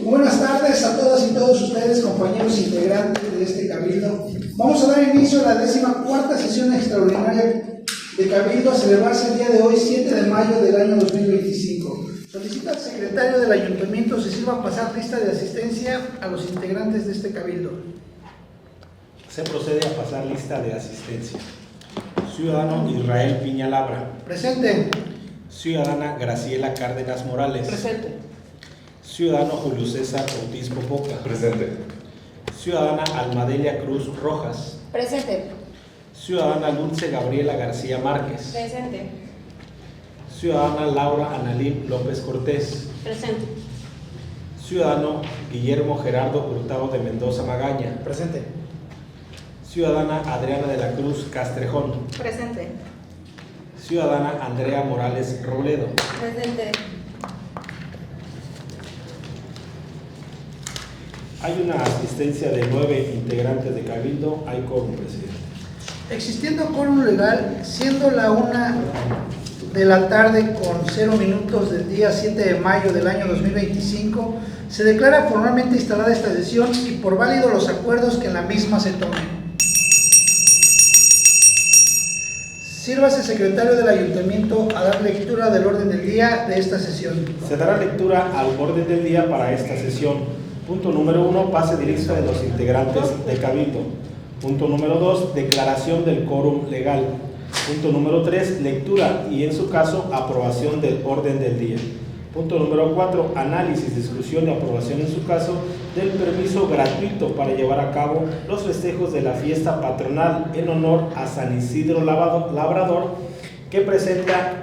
Buenas tardes a todas y todos ustedes, compañeros integrantes de este Cabildo. Vamos a dar inicio a la 14ª sesión extraordinaria de Cabildo a celebrarse el día de hoy, 7 de mayo del año 2025. Solicita al secretario del Ayuntamiento se sirva a pasar lista de asistencia a los integrantes de este Cabildo. Se procede a pasar lista de asistencia. Ciudadano Israel Piña Labra. Presente. Ciudadana Graciela Cárdenas Morales. Presente. Ciudadano Julio César Ortiz Popoca. Presente. Ciudadana Almadelia Cruz Rojas. Presente. Ciudadana Dulce Gabriela García Márquez. Presente. Ciudadana Laura Analín López Cortés. Presente. Ciudadano Guillermo Gerardo Hurtado de Mendoza Magaña. Presente. Ciudadana Adriana de la Cruz Castrejón. Presente. Ciudadana Andrea Morales Robledo. Presente. Hay una asistencia de 9 integrantes de Cabildo. Hay quórum, presidente. Existiendo quórum legal, siendo la 1 de la tarde con 0 minutos del día 7 de mayo del año 2025, se declara formalmente instalada esta sesión y por válido los acuerdos que en la misma se tomen. Sírvase, secretario del Ayuntamiento, a dar lectura del orden del día de esta sesión. Se dará lectura al orden del día para esta sesión. Punto número 1, pase de lista de los integrantes de Cabildo. Punto número 2, declaración del quórum legal. Punto número 3, lectura y en su caso aprobación del orden del día. Punto número 4, análisis, discusión y aprobación en su caso del permiso gratuito para llevar a cabo los festejos de la fiesta patronal en honor a San Isidro Labrador que presenta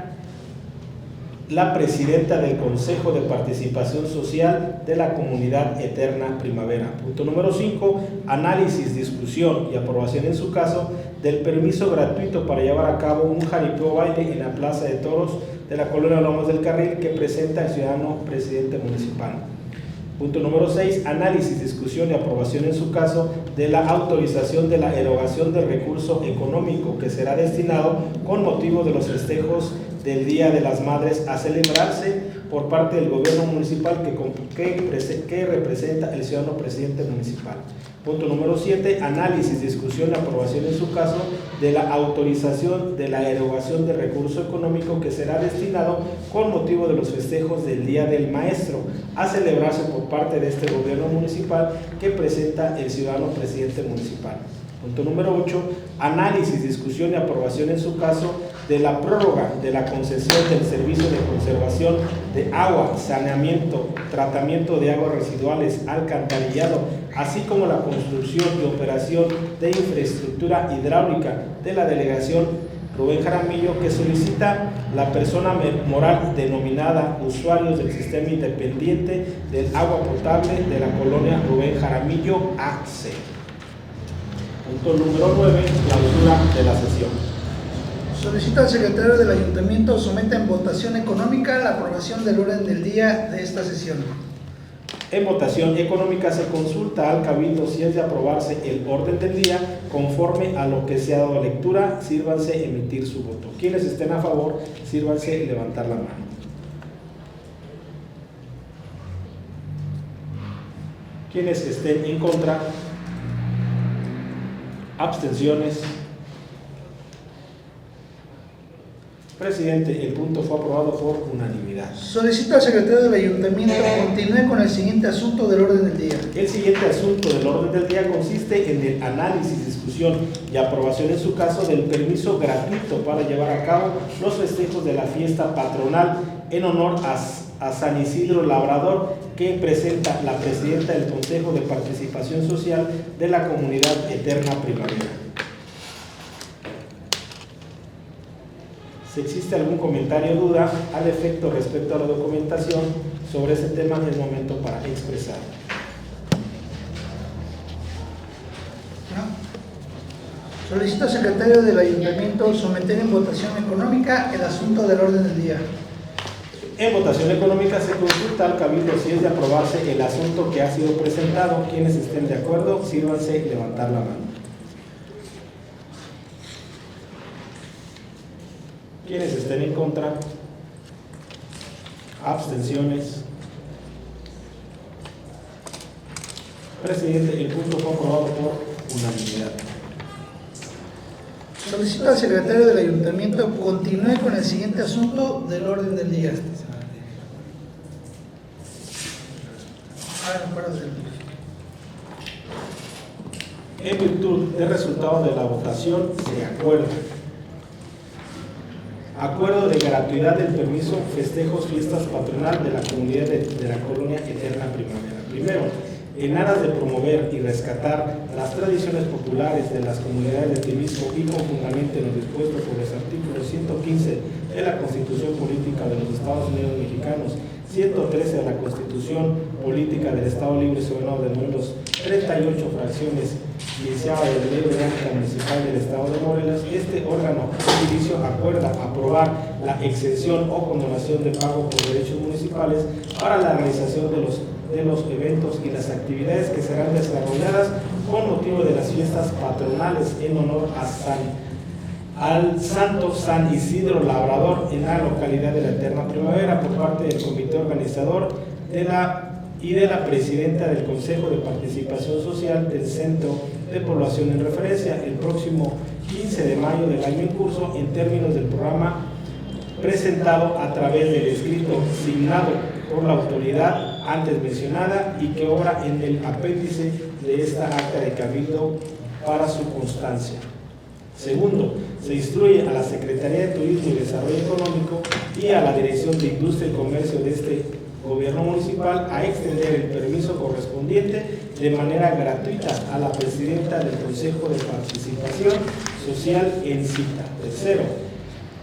la presidenta del Consejo de Participación Social de la Comunidad Eterna Primavera. Punto número 5, análisis, discusión y aprobación en su caso del permiso gratuito para llevar a cabo un jaripeo baile en la Plaza de Toros de la Colonia Lomas del Carril que presenta el ciudadano presidente municipal. Punto número 6, análisis, discusión y aprobación en su caso de la autorización de la erogación del recurso económico que será destinado con motivo de los festejos del Día de las Madres a celebrarse por parte del gobierno municipal que representa el ciudadano presidente municipal. Punto número 7, análisis, discusión y aprobación en su caso de la autorización de la erogación del recurso económico que será destinado con motivo de los festejos del Día del Maestro a celebrarse por parte de este gobierno municipal que presenta el ciudadano presidente municipal. Punto número 8, análisis, discusión y aprobación en su caso de la prórroga de la concesión del servicio de conservación de agua, saneamiento, tratamiento de aguas residuales, alcantarillado, así como la construcción y operación de infraestructura hidráulica de la delegación Rubén Jaramillo que solicita la persona moral denominada usuarios del sistema independiente del agua potable de la colonia Rubén Jaramillo AC. Punto número 9, clausura de la sesión. Solicita al secretario del Ayuntamiento someta en votación económica la aprobación del orden del día de esta sesión. En votación económica se consulta al Cabildo si es de aprobarse el orden del día conforme a lo que se ha dado lectura, sírvanse emitir su voto. Quienes estén a favor, sírvanse levantar la mano. Quienes estén en contra, abstenciones. Presidente, el punto fue aprobado por unanimidad. Solicito al secretario del Ayuntamiento continúe con el siguiente asunto del orden del día. El siguiente asunto del orden del día consiste en el análisis, discusión y aprobación en su caso del permiso gratuito para llevar a cabo los festejos de la fiesta patronal en honor a San Isidro Labrador que presenta la presidenta del Consejo de Participación Social de la Comunidad Eterna Primavera. Si existe algún comentario o duda al efecto respecto a la documentación sobre este tema, es momento para expresar. ¿No? Solicito al secretario del Ayuntamiento someter en votación económica el asunto del orden del día. En votación económica se consulta al Cabildo si es de aprobarse el asunto que ha sido presentado. Quienes estén de acuerdo, sírvanse levantar la mano. Quienes estén en contra, abstenciones. Presidente, el punto fue aprobado por unanimidad. Solicito al secretario del ayuntamiento continúe con el siguiente asunto del orden del día. En virtud del resultado de la votación, se acuerda. Acuerdo de gratuidad del permiso festejos fiestas patronal de la comunidad de la colonia Eterna Primavera. Primero, en aras de promover y rescatar las tradiciones populares de las comunidades de Temisco y conjuntamente en lo dispuesto por los artículos 115 de la Constitución Política de los Estados Unidos Mexicanos, 113 de la Constitución Política del Estado Libre y Soberano de Morelos, 38 fracciones 10 de la Ley Orgánica Municipal del Estado de Morelos, este órgano edilicio acuerda aprobar la exención o condonación de pago por derechos municipales para la realización de los eventos y las actividades que serán desarrolladas con motivo de las fiestas patronales en honor al Santo San Isidro Labrador en la localidad de la Eterna Primavera por parte del comité organizador y de la presidenta del Consejo de Participación Social del Centro de Población en referencia el próximo 15 de mayo del año en curso en términos del programa presentado a través del escrito signado por la autoridad antes mencionada y que obra en el apéndice de esta acta de cabildo para su constancia. Segundo, se instruye a la Secretaría de Turismo y Desarrollo Económico y a la Dirección de Industria y Comercio de este Gobierno Municipal a extender el permiso correspondiente de manera gratuita a la presidenta del Consejo de Participación Social en cita. Tercero,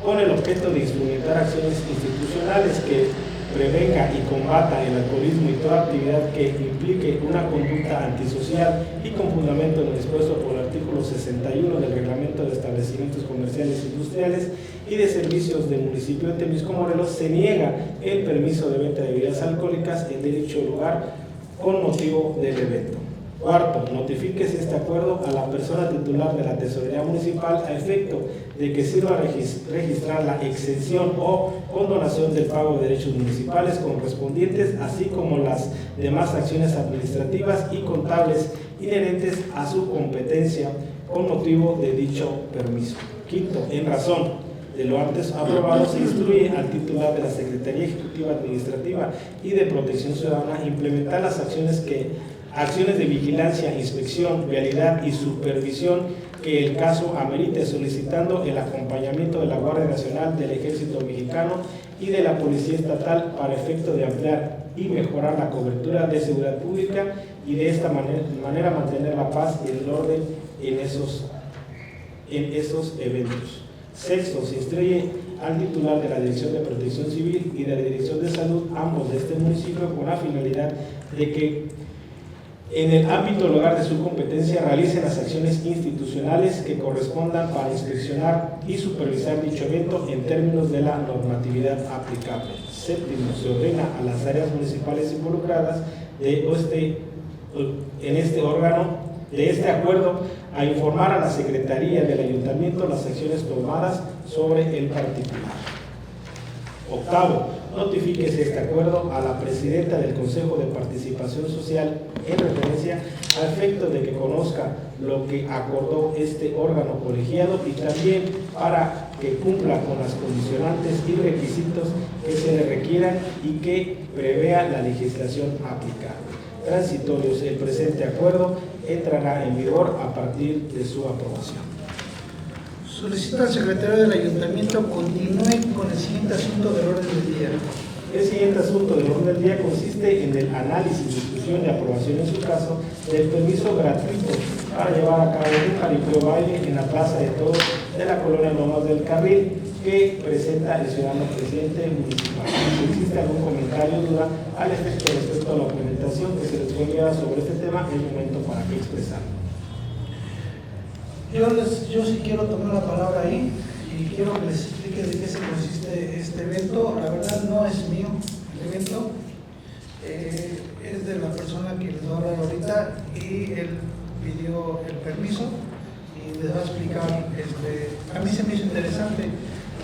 con el objeto de instrumentar acciones institucionales que prevenga y combata el alcoholismo y toda actividad que implique una conducta antisocial y con fundamento en lo dispuesto por el artículo 61 del Reglamento de Establecimientos Comerciales e Industriales y de Servicios del municipio de Temisco, Morelos, se niega el permiso de venta de bebidas alcohólicas en dicho lugar con motivo del evento. Cuarto, notifíquese este acuerdo a la persona titular de la Tesorería Municipal a efecto de que sirva a registrar la exención o condonación del pago de derechos municipales correspondientes, así como las demás acciones administrativas y contables inherentes a su competencia con motivo de dicho permiso. Quinto, en razón de lo antes aprobado, se instruye al titular de la Secretaría Ejecutiva Administrativa y de Protección Ciudadana a implementar las acciones de vigilancia, inspección, vialidad y supervisión que el caso amerite, solicitando el acompañamiento de la Guardia Nacional, del Ejército Mexicano y de la Policía Estatal para efecto de ampliar y mejorar la cobertura de seguridad pública y de esta manera mantener la paz y el orden en esos eventos. Sexto, se instruye al titular de la Dirección de Protección Civil y de la Dirección de Salud, ambos de este municipio, con la finalidad de que en el ámbito lugar de su competencia realicen las acciones institucionales que correspondan para inspeccionar y supervisar dicho evento en términos de la normatividad aplicable. Séptimo, se ordena a las áreas municipales involucradas en este órgano de este acuerdo a informar a la Secretaría del Ayuntamiento las acciones tomadas sobre el particular. Octavo, notifíquese este acuerdo a la presidenta del Consejo de Participación Social en referencia a efecto de que conozca lo que acordó este órgano colegiado y también para que cumpla con las condicionantes y requisitos que se le requieran y que prevea la legislación aplicable. Transitorios, el presente acuerdo entrará en vigor a partir de su aprobación. Solicito al secretario del Ayuntamiento continúe con el siguiente asunto del orden del día. El siguiente asunto del orden del día consiste en el análisis, discusión y aprobación en su caso del permiso gratuito para llevar a cabo un jaripeo baile en la Plaza de Toros de la colonia Lomas del Carril que presenta el ciudadano presidente municipal. Si existe algún comentario o duda al efecto respecto a la implementación que se les fue enviada sobre este tema, es momento para que expresarlo. Yo sí quiero tomar la palabra ahí y quiero que les explique de qué se consiste este evento. La verdad no es mío el evento, es de la persona que les va a hablar ahorita y él pidió el permiso y les va a explicar. A mí se me hizo interesante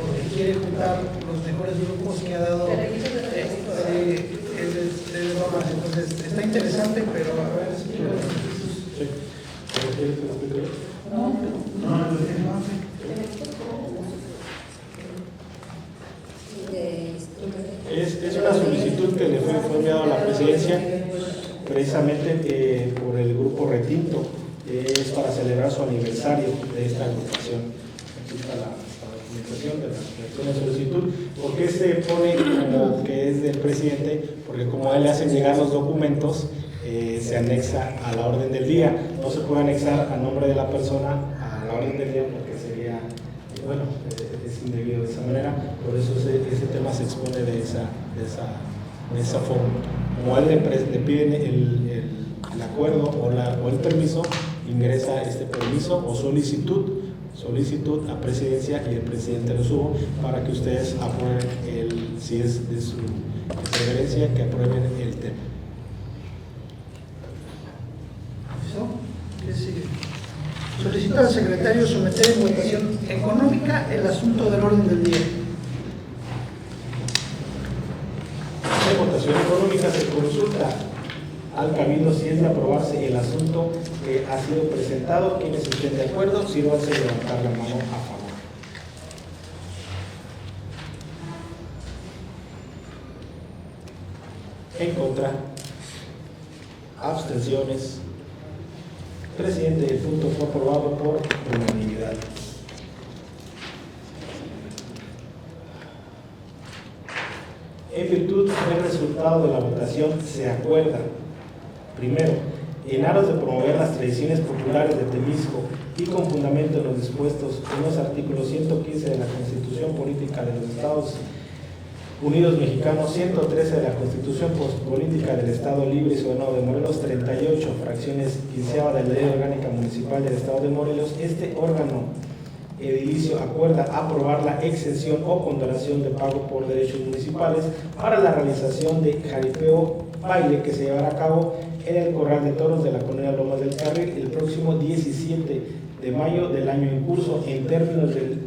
porque quiere juntar los mejores grupos que ha dado. Entonces, está interesante, pero a ver si... Sí. Es una solicitud que le fue enviada a la presidencia precisamente por el grupo Retinto. Es para celebrar su aniversario de esta agrupación. Aquí está la documentación de la solicitud. ¿Por qué se pone como que es del presidente? Porque como a él le hacen llegar los documentos, se anexa a la orden del día. No se puede anexar a nombre de la persona a la orden del día porque sería, bueno, es indebido de esa manera. Por eso ese tema se expone de esa forma. Como a él le piden el acuerdo o el permiso, ingresa este permiso o solicitud a presidencia y el presidente lo sube para que ustedes aprueben si es de su preferencia, que aprueben el tema. ¿Qué sigue? Solicita al secretario someter en votación económica el asunto del orden del día. En votación económica se consulta al cabildo si es de aprobarse el asunto que ha sido presentado. Quienes estén de acuerdo, sírvanse de levantar la mano a favor. En contra. Abstenciones. Presidente, el punto fue aprobado por unanimidad. En virtud del resultado de la votación, se acuerda: primero, en aras de promover las tradiciones populares de Temisco y con fundamento en los dispuestos en los artículos 115 de la Constitución Política de los Estados Unidos Mexicanos, 113 de la Constitución Política del Estado Libre y Soberano de Morelos, 38 fracciones 15ª de la Ley Orgánica Municipal del Estado de Morelos, este órgano edilicio acuerda aprobar la exención o condonación de pago por derechos municipales para la realización de jaripeo baile que se llevará a cabo en el Corral de Toros de la colonia Lomas del Carril el próximo 17 de mayo del año en curso, en términos del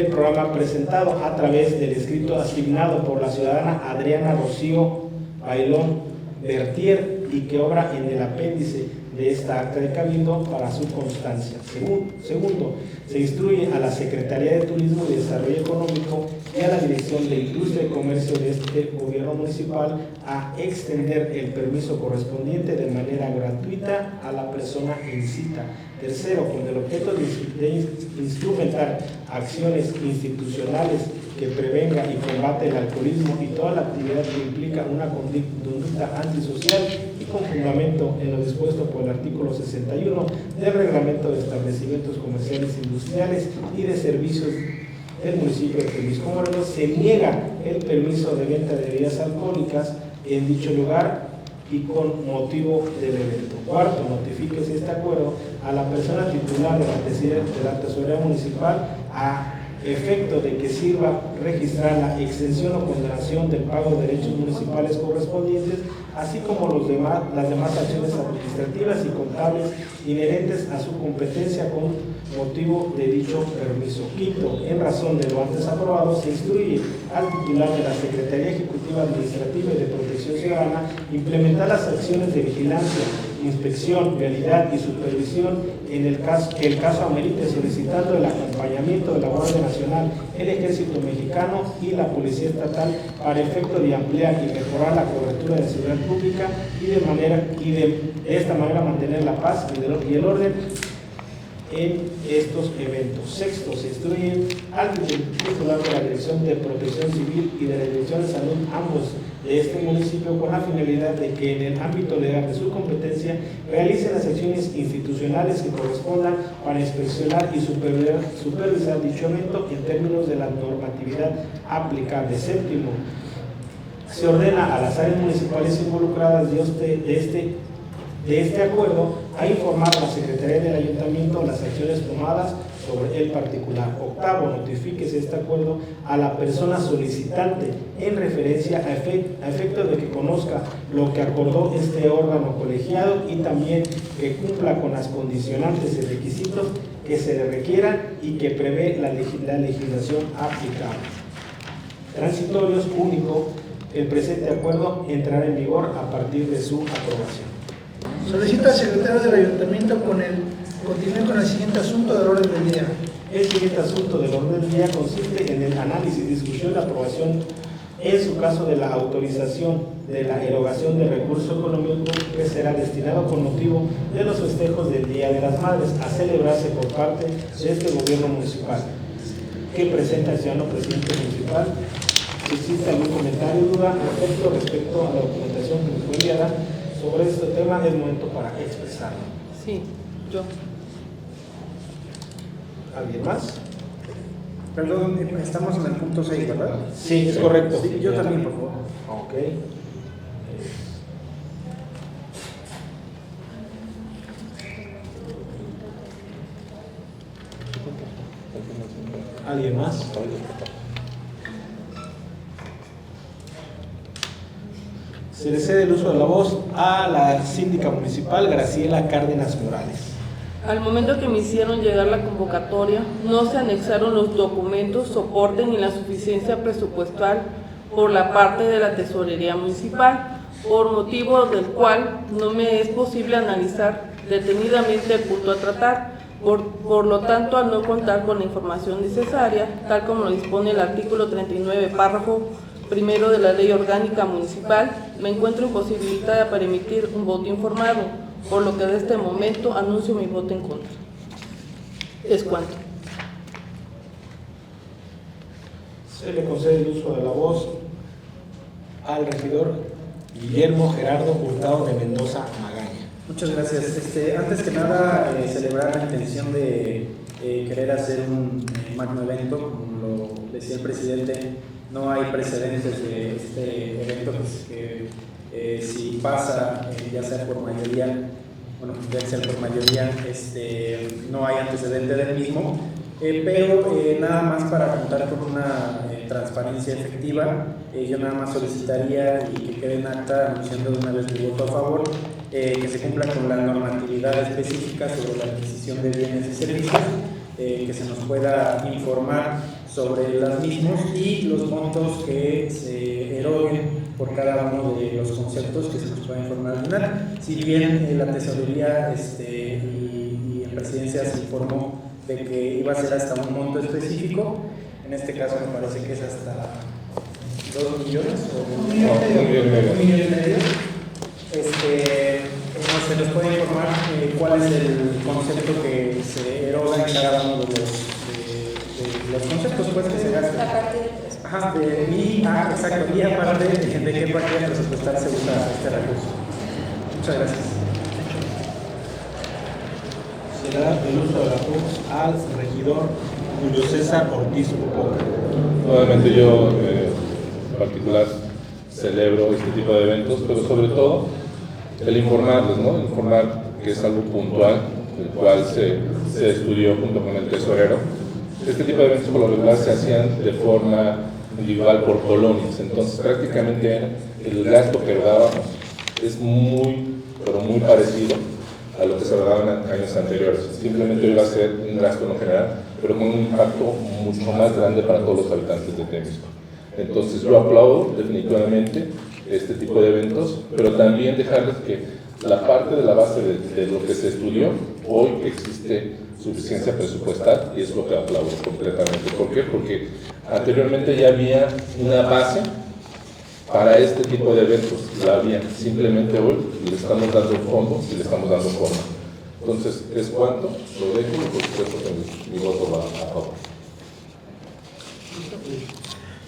programa presentado a través del escrito asignado por la ciudadana Adriana Rocío Bailón Bertier y que obra en el apéndice de esta acta de cabildo para su constancia. Segundo, se instruye a la Secretaría de Turismo y Desarrollo Económico y a la Dirección de Industria y Comercio de este gobierno municipal a extender el permiso correspondiente de manera gratuita a la persona en cita. Tercero, con el objeto de instrumentar acciones institucionales que prevenga y combate el alcoholismo y toda la actividad que implica una conducta antisocial y con fundamento en lo dispuesto por el artículo 61 del Reglamento de Establecimientos Comerciales Industriales y de Servicios del municipio de Temisco, Morelos, se niega el permiso de venta de bebidas alcohólicas en dicho lugar y con motivo del evento. Cuarto, notifíquese este acuerdo a la persona titular de la Tesorería Municipal a efecto de que sirva registrar la exención o condonación del pago de derechos municipales correspondientes, así como las demás acciones administrativas y contables inherentes a su competencia con motivo de dicho permiso. Quinto, en razón de lo antes aprobado, se instruye al titular de la Secretaría Ejecutiva Administrativa y de Protección Ciudadana implementar las acciones de vigilancia, inspección, vialidad y supervisión en el caso que el caso amerite, solicitando el acompañamiento de la Guardia Nacional, el Ejército Mexicano y la Policía Estatal para efecto de ampliar y mejorar la cobertura de seguridad pública y de esta manera mantener la paz y el orden en estos eventos. Sexto, se instruye al titular de la Dirección de Protección Civil y de la Dirección de Salud, ambos de este municipio, con la finalidad de que en el ámbito legal de su competencia realice las acciones institucionales que correspondan para inspeccionar y supervisar dicho evento en términos de la normatividad aplicable. Séptimo, se ordena a las áreas municipales involucradas de este acuerdo a informar a la Secretaría del Ayuntamiento las acciones tomadas sobre el particular. Octavo, notifíquese este acuerdo a la persona solicitante en referencia a efecto de que conozca lo que acordó este órgano colegiado y también que cumpla con las condicionantes y requisitos que se le requieran y que prevé la legislación aplicable. Transitorios, único, El presente acuerdo entrará en vigor a partir de su aprobación. Solicita al secretario del Ayuntamiento continúe con el siguiente asunto del orden del día. El siguiente asunto del orden del día consiste en el análisis, discusión y aprobación, en su caso, de la autorización de la erogación de recurso económico que será destinado con motivo de los festejos del Día de las Madres a celebrarse por parte de este gobierno municipal, que presenta el ciudadano presidente municipal. Si existe algún comentario o duda respecto a la documentación que nos fue enviada sobre este tema, es momento para expresarlo. Sí, yo. ¿Alguien más? Perdón, estamos en el punto 6, ¿verdad? Sí, es correcto. Sí, yo también, por favor. Ok. ¿Alguien más? Se le cede el uso de la voz a la síndica municipal Graciela Cárdenas Morales. Al momento que me hicieron llegar la convocatoria, no se anexaron los documentos, soporte ni la suficiencia presupuestal por la parte de la tesorería municipal, por motivo del cual no me es posible analizar detenidamente el punto a tratar. Por lo tanto, al no contar con la información necesaria, tal como lo dispone el artículo 39, párrafo primero de la Ley Orgánica Municipal, me encuentro imposibilitada para emitir un voto informado, por lo que de este momento anuncio mi voto en contra. Es cuanto. Se le concede el uso de la voz al regidor Guillermo Gerardo Hurtado de Mendoza Magaña. Muchas gracias. Antes que nada, celebrar la intención de querer hacer un magno evento, como lo decía el presidente. No hay precedentes de este evento que si pasa, ya sea por mayoría, bueno, debe ser por mayoría, no hay antecedente del mismo, pero nada más para contar con una transparencia efectiva, yo nada más solicitaría y que quede en acta anunciando de una vez mi voto a favor, que se cumpla con la normatividad específica sobre la adquisición de bienes y servicios, que se nos pueda informar sobre los mismos y los montos que se eroguen por cada uno de los conceptos que se nos pueda informar al final. Si bien la tesorería y en presidencia se informó de que iba a ser hasta un monto específico, en este caso me parece que es hasta 2 millones o 1 millón y medio. No se nos puede informar cuál es el concepto que se eroga en cada uno de los conceptos pues, que se gastan. Ajá, exacto, y aparte de qué partida presupuestal se usa este recurso. Muchas gracias. Se le da el uso de la voz al regidor Julio César Ortiz Popoca. Nuevamente yo en particular celebro este tipo de eventos, pero sobre todo el informarles, ¿no? Informar que es algo puntual, el cual se estudió junto con el tesorero. Este tipo de eventos por lo regular se hacían de forma individual por colonias, entonces prácticamente el gasto que dábamos es muy, pero muy parecido a lo que se daba en años anteriores. Simplemente iba a ser un gasto no general, pero con un impacto mucho más grande para todos los habitantes de Temisco. Entonces yo aplaudo definitivamente este tipo de eventos, pero también dejarles que la parte de la base de lo que se estudió, hoy existe suficiencia presupuestal y es lo que aplaudo completamente. ¿Por qué? Porque anteriormente ya había una base para este tipo de eventos, la había, simplemente hoy le estamos dando fondos y le estamos dando forma. Entonces, ¿es cuánto? Lo dejo y por supuesto que mi voto va a favor.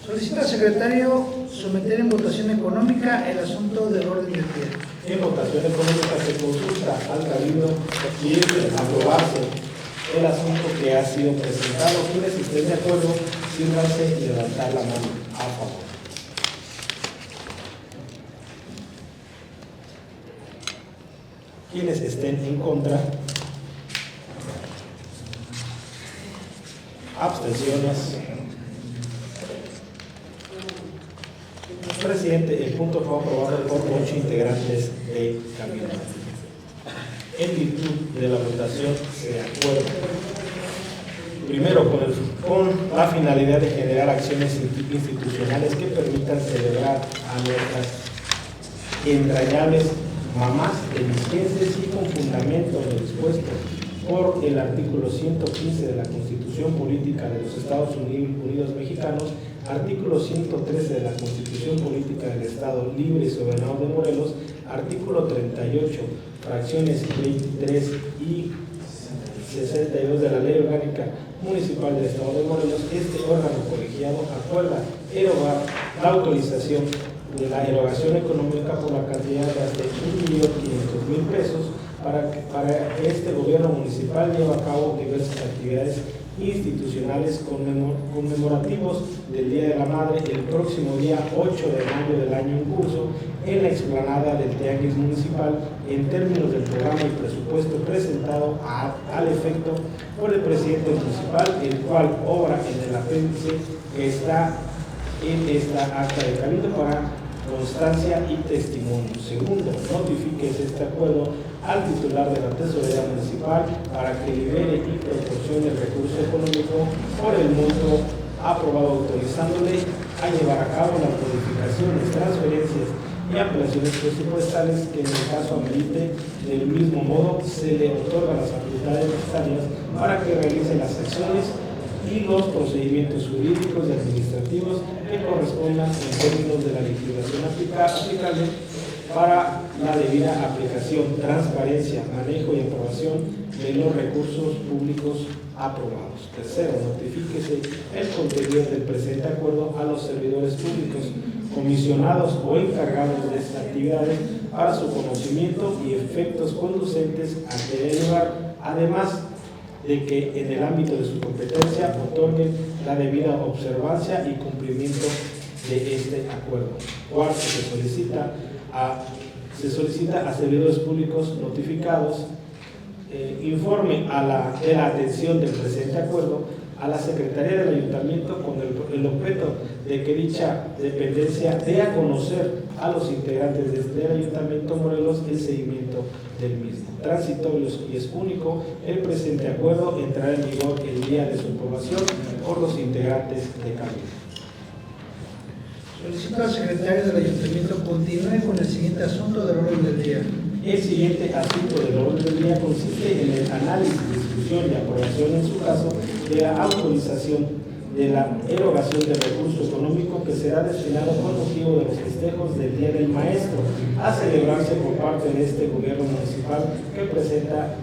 Solicita al secretario someter en votación económica el asunto del orden del día. En votación económica se consulta al cabildo si es de aprobarse el asunto que ha sido presentado. Quienes estén de acuerdo, sírvanse y levantar la mano a favor. Quienes estén en contra, abstenciones. Presidente, el punto fue aprobado por 8 integrantes de cabildo. En virtud de la votación se acuerda Primero, con la finalidad de generar acciones institucionales que permitan celebrar a nuestras entrañables mamás eligenses y con fundamento en lo dispuesto por el artículo 115 de la Constitución Política de los Estados Unidos Mexicanos, artículo 113 de la Constitución Política del Estado Libre y Soberano de Morelos, artículo 38, fracciones 23 y 62 de la Ley Orgánica Municipal del Estado de Morelos. Este órgano colegiado acuerda erogar la autorización de la erogación económica por la cantidad de hasta 1.500.000 pesos para que este gobierno municipal lleve a cabo diversas actividades institucionales conmemorativos del Día de la Madre el próximo día 8 de mayo del año en curso en la explanada del Tianguis Municipal en términos del programa y presupuesto presentado al efecto por el presidente municipal, el cual obra en el apéndice que está en esta acta de cabildo para constancia y testimonio. Segundo, notifiques este acuerdo al titular de la Tesorería Municipal para que libere y proporcione el recurso económico por el monto aprobado, autorizándole a llevar a cabo las modificaciones, transferencias y ampliaciones presupuestales que en el caso amerite. Del mismo modo, se le otorgan las facultades necesarias para que realice las acciones y los procedimientos jurídicos y administrativos que correspondan en términos de la legislación aplicable para la debida aplicación, transparencia, manejo y aprobación de los recursos públicos aprobados. Tercero, notifíquese el contenido del presente acuerdo a los servidores públicos, comisionados o encargados de estas actividades para su conocimiento y efectos conducentes a que dé lugar, además de que en el ámbito de su competencia otorguen la debida observancia y cumplimiento de este acuerdo. Cuarto, se solicita a servidores públicos notificados informe de la atención del presente acuerdo a la Secretaría del Ayuntamiento con el objeto de que dicha dependencia dé a conocer a los integrantes del Ayuntamiento Morelos el seguimiento del mismo. Transitorios y es único, el presente acuerdo entrará en vigor el día de su aprobación por los integrantes de Cabildo. Solicito al secretario del Ayuntamiento continúe con el siguiente asunto del orden del día. El siguiente asunto del orden del día consiste en el análisis, discusión y aprobación, en su caso, de la autorización de la erogación del recurso económico que será destinado con motivo de los festejos del Día del Maestro a celebrarse por parte de este gobierno municipal que presenta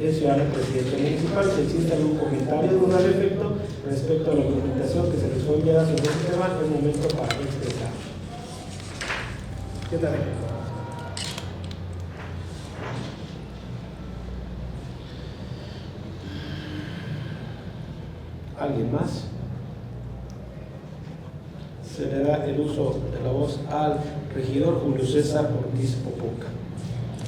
el ciudadano presidente municipal. Si existe algún comentario o duda al efecto respecto a la documentación que se les fue enviada sobre este tema, es el momento para expresar. ¿Qué tal? ¿Alguien más? Se le da el uso de la voz al regidor Julio César Ortiz Popoca.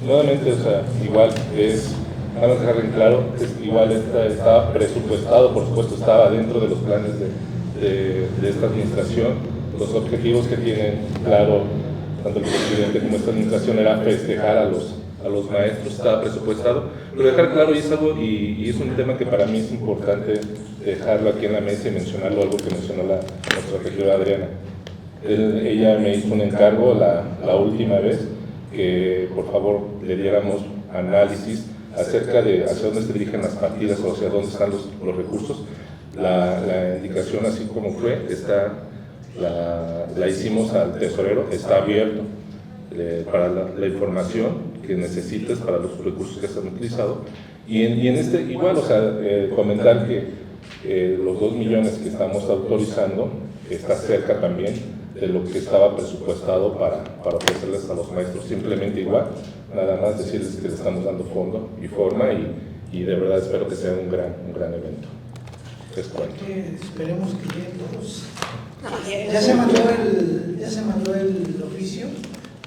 Nuevamente, o sea, igual es, vamos a dejar en claro, igual estaba presupuestado, por supuesto estaba dentro de los planes de esta administración. Los objetivos que tienen claro tanto el presidente como esta administración era festejar a los maestros, estaba presupuestado, pero dejar claro, y es algo, y es un tema que para mí es importante dejarlo aquí en la mesa y mencionarlo, algo que mencionó nuestra regidora Adriana. Ella me hizo un encargo la última vez que por favor le diéramos análisis acerca de hacia dónde se dirigen las partidas o hacia dónde están los recursos. La indicación, así como fue, la hicimos al tesorero, está abierto para la información que necesites para los recursos que se han utilizado. Y en este, igual, o sea, comentar que los 2 millones que estamos autorizando está cerca también de lo que estaba presupuestado para ofrecerles a los maestros. Simplemente igual, nada más decirles que le estamos dando fondo y forma y de verdad espero que sea un gran evento. Les cuento. Esperemos que lleguen todos. Ya se mandó el oficio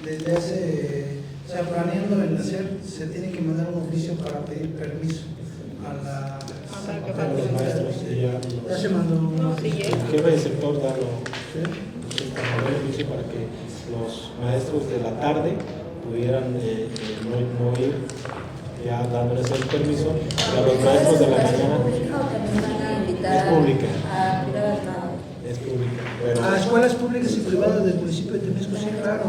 desde hace, o sea, planeando el hacer, se tiene que mandar un oficio para pedir permiso a los maestros. Ya se mandó un oficio. El jefe del sector da el oficio para que los maestros de la tarde pudieran no ir ya dándoles el permiso, y a los maestros de la mañana. Es pública. Es pública. Pero A escuelas públicas y privadas del municipio de Temisco, sí, claro.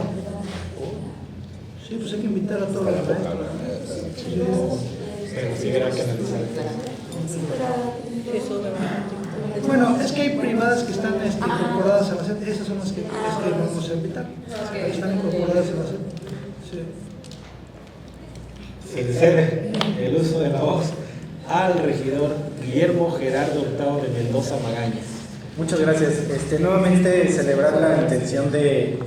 Sí, pues hay que invitar a todos los maestros. Sí. pero sí verán que analizar. Bueno, es que hay privadas que están incorporadas a la SEP, esas son las que vamos a invitar. Están incorporadas a la SEP. Sí. Se le cede el uso de la voz al regidor Guillermo Gerardo Hurtado de Mendoza Magañas. Muchas gracias. Nuevamente celebrar la intención de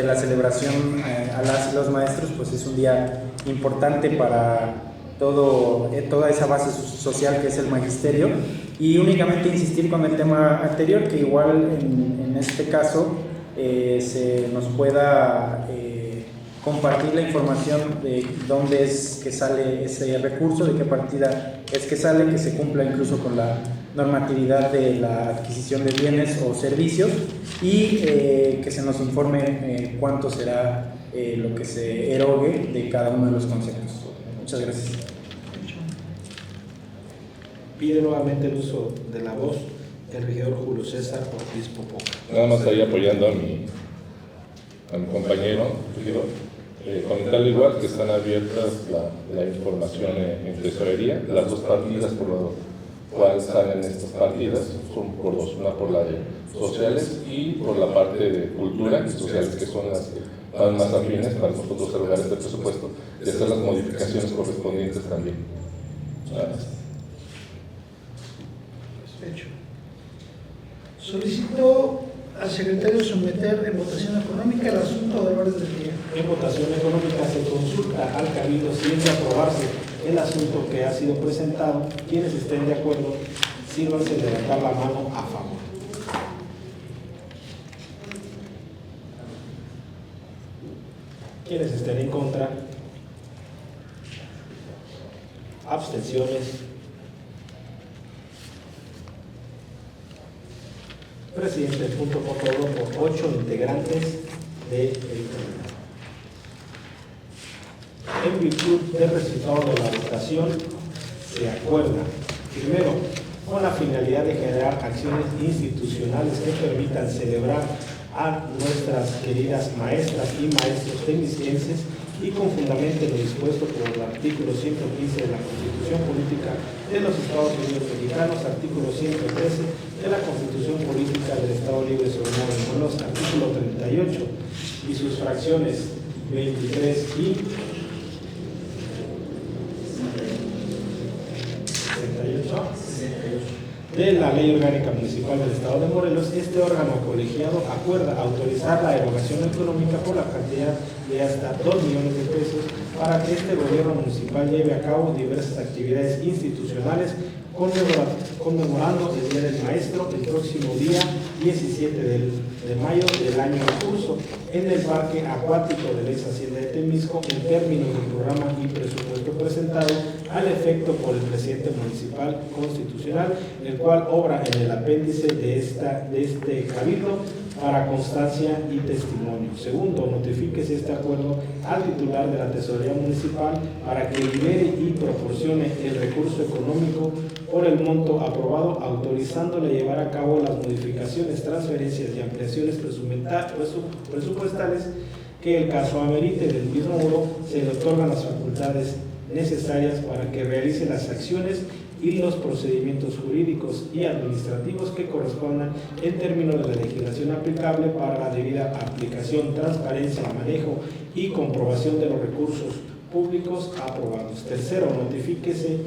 la celebración a las y los maestros, pues es un día importante para toda esa base social que es el magisterio, y únicamente insistir con el tema anterior, que igual en este caso se nos pueda compartir la información de dónde es que sale ese recurso, de qué partida es que sale, que se cumpla incluso con la normatividad de la adquisición de bienes o servicios, y que se nos informe cuánto será lo que se erogue de cada uno de los conceptos. Muchas gracias. Pide nuevamente el uso de la voz el regidor Julio César Ortiz Popoca. Nada más ahí apoyando a mi compañero, regidor. Comentarle igual que están abiertas la información en tesorería. Las dos partidas por lo cual salen estas partidas son por dos, una por la de sociales y por la parte de cultura y sociales, que son las más afines para nosotros erogar este presupuesto y hacer las modificaciones correspondientes también. Hecho. Solicito al secretario someter en votación económica el asunto de orden del día. En votación económica se consulta al Cabildo si es de aprobarse el asunto que ha sido presentado. Quienes estén de acuerdo, sírvanse de levantar la mano a favor. Quienes estén en contra, abstenciones. Presidente, punto por 8 integrantes del Cabildo. En virtud del resultado de la votación, se acuerda, primero, con la finalidad de generar acciones institucionales que permitan celebrar a nuestras queridas maestras y maestros temisquenses, y con fundamento en lo dispuesto por el artículo 115 de la Constitución Política de los Estados Unidos Mexicanos, artículo 113 de la Constitución Política del Estado Libre Soberano de Morelos, artículo 38 y sus fracciones 23 y 68 de la Ley Orgánica Municipal del Estado de Morelos. Este órgano colegiado acuerda autorizar la erogación económica por la cantidad de hasta 2 millones de pesos para que este gobierno municipal lleve a cabo diversas actividades institucionales conmemorando el Día del Maestro el próximo día 17 de mayo del año en curso en el Parque Acuático de la ex Hacienda de Temisco, en términos del programa y presupuesto presentado al efecto por el presidente municipal constitucional, el cual obra en el apéndice de este cabildo para constancia y testimonio. Segundo, notifíquese este acuerdo al titular de la Tesorería Municipal para que libere y proporcione el recurso económico por el monto aprobado, autorizándole llevar a cabo las modificaciones, transferencias y ampliaciones presupuestales que el caso amerite. Del mismo modo, se le otorgan las facultades necesarias para que realice las acciones y los procedimientos jurídicos y administrativos que correspondan en términos de la legislación aplicable para la debida aplicación, transparencia, manejo y comprobación de los recursos públicos aprobados. Tercero, notifíquese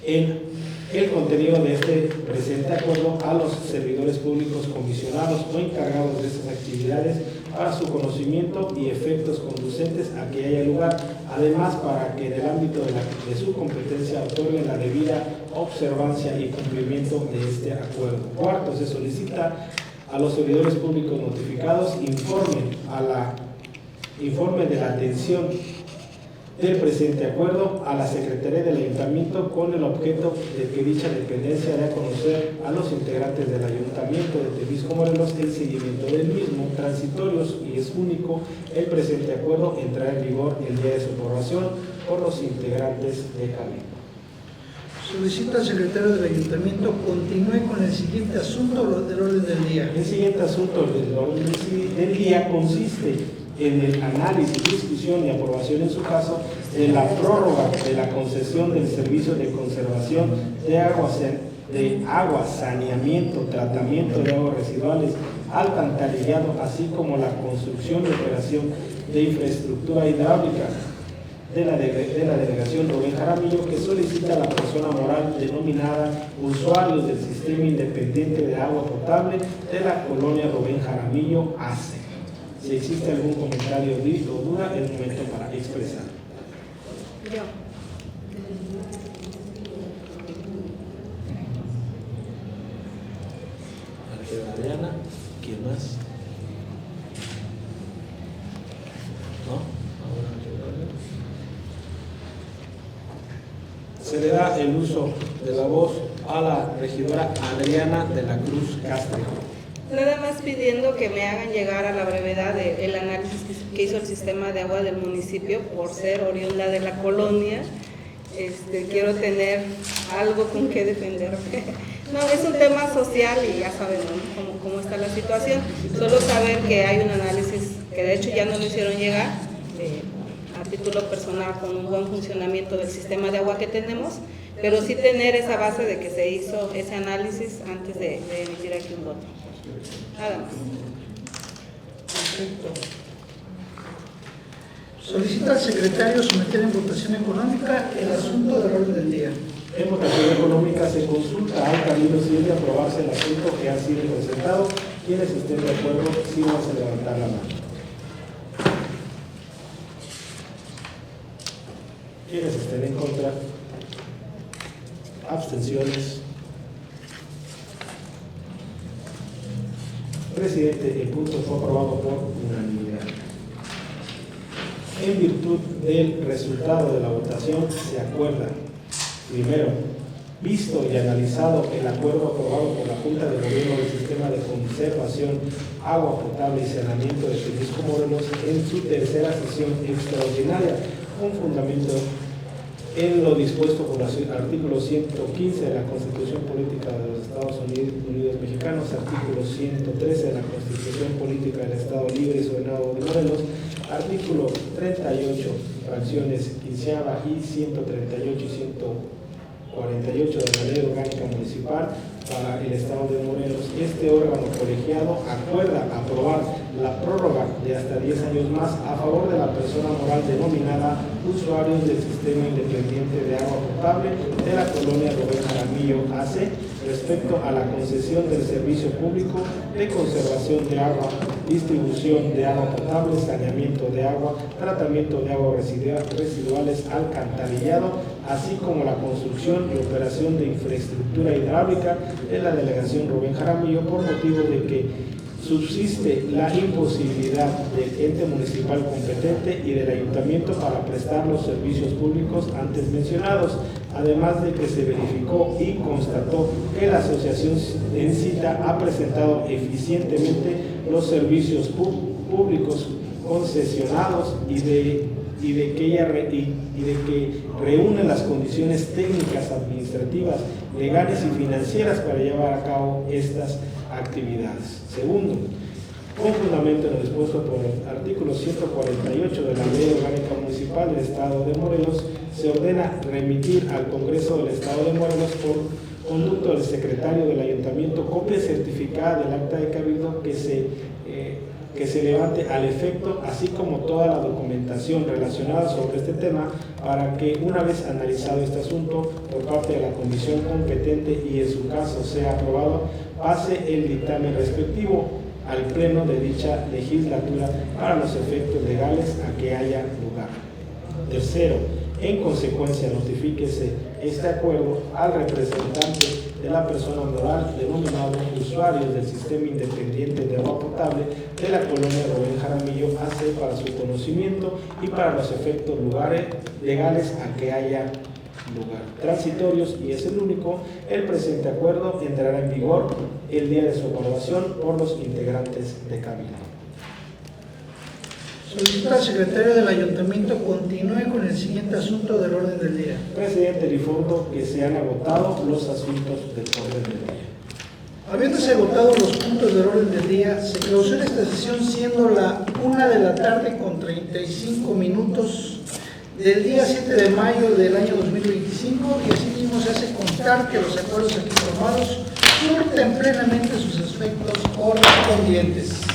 el contenido de este presente acuerdo a los servidores públicos comisionados o encargados de estas actividades para su conocimiento y efectos conducentes a que haya lugar, además para que en el ámbito de su competencia otorguen la debida observancia y cumplimiento de este acuerdo. Cuarto, se solicita a los servidores públicos notificados informen de la atención del presente acuerdo a la Secretaría del Ayuntamiento con el objeto de que dicha dependencia dé a conocer a los integrantes del Ayuntamiento de Temisco, Morelos, el seguimiento del mismo, transitorios y es único. El presente acuerdo entrará en vigor el día de su aprobación por los integrantes de Cabildo. Solicito al secretario del Ayuntamiento continúe con el siguiente asunto del orden del día. El siguiente asunto del orden del día consiste en el análisis, discusión y aprobación en su caso de la prórroga de la concesión del servicio de conservación de agua, saneamiento, tratamiento de aguas residuales, alcantarillado, así como la construcción y operación de infraestructura hidráulica de la delegación Rubén Jaramillo, que solicita a la persona moral denominada usuarios del Sistema Independiente de Agua Potable de la colonia Rubén Jaramillo AC. Si existe algún comentario o duda, es momento para expresar. Adriana, ¿quién más? ¿No? Se le da el uso de la voz a la regidora Adriana de la Cruz Castro. Nada más pidiendo que me hagan llegar a la brevedad el análisis que hizo el sistema de agua del municipio por ser oriunda de la colonia. Quiero tener algo con que defenderme. No, es un tema social y ya sabemos, ¿no? cómo está la situación. Solo saber que hay un análisis que de hecho ya nos lo hicieron llegar a título personal con un buen funcionamiento del sistema de agua que tenemos, pero sí tener esa base de que se hizo ese análisis antes de emitir aquí un voto. Nada más. Perfecto. Solicita al secretario someter en votación económica el asunto del orden del día. En votación económica se consulta al Cabildo si es de aprobarse el asunto que ha sido presentado. Quienes estén de acuerdo, síganse a levantar la mano. Quienes estén en contra, abstenciones. Presidente, el punto fue aprobado por unanimidad. En virtud del resultado de la votación, se acuerda: primero, visto y analizado el acuerdo aprobado por la Junta de Gobierno del Sistema de Conservación, Agua Potable y Saneamiento de Temisco, Morelos, en su tercera sesión extraordinaria, con fundamento en lo dispuesto por el artículo 115 de la Constitución Política de los Estados Unidos Mexicanos, artículo 113 de la Constitución Política del Estado Libre y Soberano de Morelos, artículo 38, fracciones 15 y 138 y 148 de la Ley Orgánica Municipal para el Estado de Morelos. Este órgano colegiado acuerda aprobar la prórroga de hasta 10 años más a favor de la persona moral denominada usuarios del Sistema Independiente de Agua Potable de la colonia Rubén Jaramillo AC respecto a la concesión del servicio público de conservación de agua, distribución de agua potable, saneamiento de agua, tratamiento de aguas residuales, alcantarillado, así como la construcción y operación de infraestructura hidráulica de la delegación Rubén Jaramillo, por motivo de que subsiste la imposibilidad del ente municipal competente y del ayuntamiento para prestar los servicios públicos antes mencionados, además de que se verificó y constató que la asociación en cita ha presentado eficientemente los servicios públicos concesionados y de que reúne las condiciones técnicas, administrativas, legales y financieras para llevar a cabo estas actividades. Segundo, con fundamento en lo dispuesto por el artículo 148 de la Ley Orgánica Municipal del Estado de Morelos, se ordena remitir al Congreso del Estado de Morelos por conducto del secretario del Ayuntamiento copia certificada del acta de cabildo que se levante al efecto, así como toda la documentación relacionada sobre este tema, para que una vez analizado este asunto por parte de la comisión competente y en su caso sea aprobado, pase el dictamen respectivo al pleno de dicha legislatura para los efectos legales a que haya lugar. Tercero, en consecuencia, notifíquese este acuerdo al representante de la persona moral denominado usuarios del Sistema Independiente de Agua Potable de la colonia Rubén Jaramillo AC para su conocimiento y para los efectos legales a que haya lugar transitorios, y es el único, el presente acuerdo entrará en vigor el día de su aprobación por los integrantes de Cabildo. Solicito al secretario del Ayuntamiento continúe con el siguiente asunto del orden del día. Presidente, le informo que se han agotado los asuntos del orden del día. Habiéndose agotado los puntos del orden del día, se clausura esta sesión siendo la 1 de la tarde con 35 minutos del día 7 de mayo del año 2025, y asimismo se hace constar que los acuerdos aquí formados surten plenamente sus efectos correspondientes.